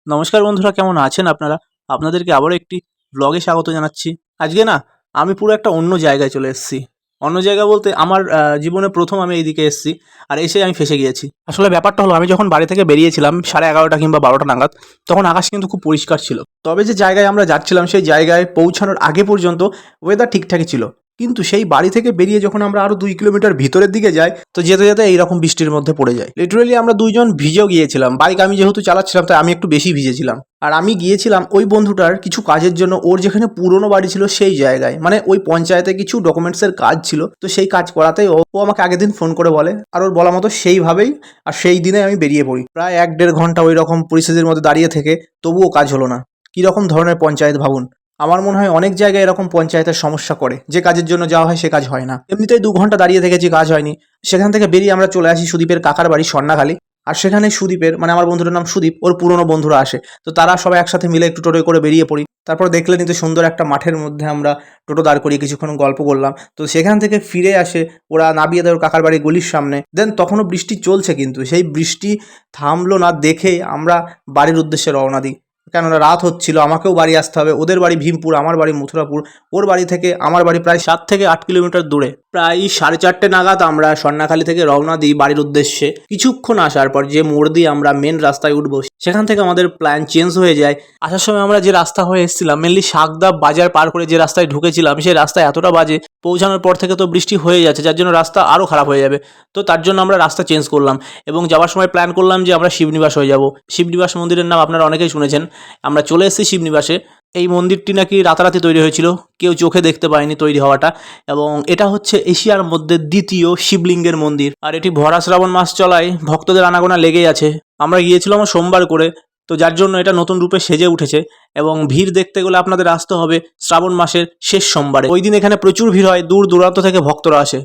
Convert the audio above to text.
নমস্কার বন্ধুরা, কেমন আছেন আপনারা? আপনাদেরকে আবারও একটি ব্লগে স্বাগত জানাচ্ছি। আজকে না আমি পুরো একটা অন্য জায়গায় চলে এসেছি। অন্য জায়গা বলতে আমার জীবনে প্রথম আমি এইদিকে এসেছি, আর এসে আমি ফেঁসে গিয়েছি। আসলে ব্যাপারটা হলো, আমি যখন বাড়ি থেকে বেরিয়েছিলাম 11:30 কিংবা 12টা নাগাদ, তখন আকাশ কিন্তু খুব পরিষ্কার ছিল। তবে যে জায়গায় আমরা যাচ্ছিলাম সেই জায়গায় পৌঁছানোর আগে পর্যন্ত ওয়েদার ঠিকঠাকই ছিল। কিন্তু সেই বাড়ি থেকে বেরিয়ে যখন আমরা আরো 2 কিলোমিটার ভিতরের দিকে যাই, তো যেতে যেতে এইরকম বৃষ্টির মধ্যে পড়ে যায়। লিটারেলি আমরা দুইজন ভিজেও গিয়েছিলাম। বাইক আমি যেহেতু চালাচ্ছিলাম তাই আমি একটু বেশি ভিজেছিলাম। আর আমি গিয়েছিলাম ওই বন্ধুটার কিছু কাজের জন্য, ওর যেখানে পুরনো বাড়ি ছিল সেই জায়গায়, মানে ওই পঞ্চায়েতে কিছু ডকুমেন্টসের কাজ ছিল, তো সেই কাজ করাতেই ও আমাকে আগের দিন ফোন করে বলে, আর ওর বলা মতো সেইভাবেই আর সেই দিনে আমি বেরিয়ে পড়ি। প্রায় 1-1.5 ঘন্টা ওই রকম পরিস্থিতির মধ্যে দাঁড়িয়ে থেকে তবুও কাজ হলো না। কীরকম ধরনের পঞ্চায়েত ভাবুন। আমার মনে হয় অনেক জায়গায় এরকম পঞ্চায়েতের সমস্যা করে, যে কাজের জন্য যাওয়া হয় সে কাজ হয় না। এমনিতেই 2 ঘন্টা দাঁড়িয়ে থেকেছি, কাজ হয়নি। সেখান থেকে বেরিয়ে আমরা চলে আসি সুদীপের কাকার বাড়ি স্বর্ণাখালী। আর সেখানে সুদীপের, মানে আমার বন্ধুটার নাম সুদীপ, ওর পুরনো বন্ধুরা আসে। তো তারা সবাই একসাথে মিলে একটু টোটোয় করে বেরিয়ে পড়ি। তারপর দেখলে নিতে সুন্দর একটা মাঠের মধ্যে আমরা টোটো দাঁড় করিয়ে কিছুক্ষণ গল্প করলাম। তো সেখান থেকে ফিরে আসে ওরা, নামিয়ে দেয় ওর কাকার বাড়ির গলির সামনে। দেন তখনও বৃষ্টি চলছে, কিন্তু সেই বৃষ্টি থামলো না দেখে আমরা বাড়ির উদ্দেশ্যে রওনা দিই। কেননা রাত হচ্ছিল, আমাকেও বাড়ি আসতে হবে। ওদের বাড়ি ভীমপুর, আমার বাড়ি মথুরাপুর। ওর বাড়ি থেকে আমার বাড়ি প্রায় 7 থেকে 8 কিলোমিটার দূরে। প্রায় 4:30 নাগাদ আমরা স্বর্ণাখালী থেকে রওনা দিই বাড়ির উদ্দেশ্যে। কিছুক্ষণ আসার পর যে মোড় দিয়ে আমরা মেন রাস্তায় উঠবো, সেখান থেকে আমাদের প্ল্যান চেঞ্জ হয়ে যায়। আসার সময় আমরা যে রাস্তা হয়ে এসেছিলাম, মেনলি শাকদা বাজার পার করে যে রাস্তায় ঢুকেছিলাম, সেই রাস্তা এতটা বাজে, পৌঁছানোর পর থেকে তো বৃষ্টি হয়ে যাচ্ছে, যার জন্য রাস্তা আরও খারাপ হয়ে যাবে। তো তার জন্য আমরা রাস্তা চেঞ্জ করলাম এবং যাওয়ার সময় প্ল্যান করলাম যে আমরা শিবনিবাস হয়ে যাব। শিবনিবাস মন্দিরের নাম আপনারা অনেকেই শুনেছেন। আমরা চলে এসেছি শিবনিবাসে। এই মন্দিরটি নাকি রাতারাতি তৈরি হয়েছিল, কেউ চোখে দেখতে পায়নি তৈরি হওয়াটা। এবং এটা হচ্ছে এশিয়ার মধ্যে দ্বিতীয় শিবলিঙ্গের মন্দির। আর এটি ভরা শ্রাবণ মাস চলায় ভক্তদের আনাগোনা লেগেই আছে। আমরা গিয়েছিলাম সোমবার করে, তো যার জন্য এটা নতুন রূপে সেজে উঠেছে। এবং ভিড় দেখতে গেলে আপনাদের আসতে হবে শ্রাবণ মাসের শেষ সোমবারে। ওই দিন এখানে প্রচুর ভিড় হয়, দূর দূরান্ত থেকে ভক্তরা আসে।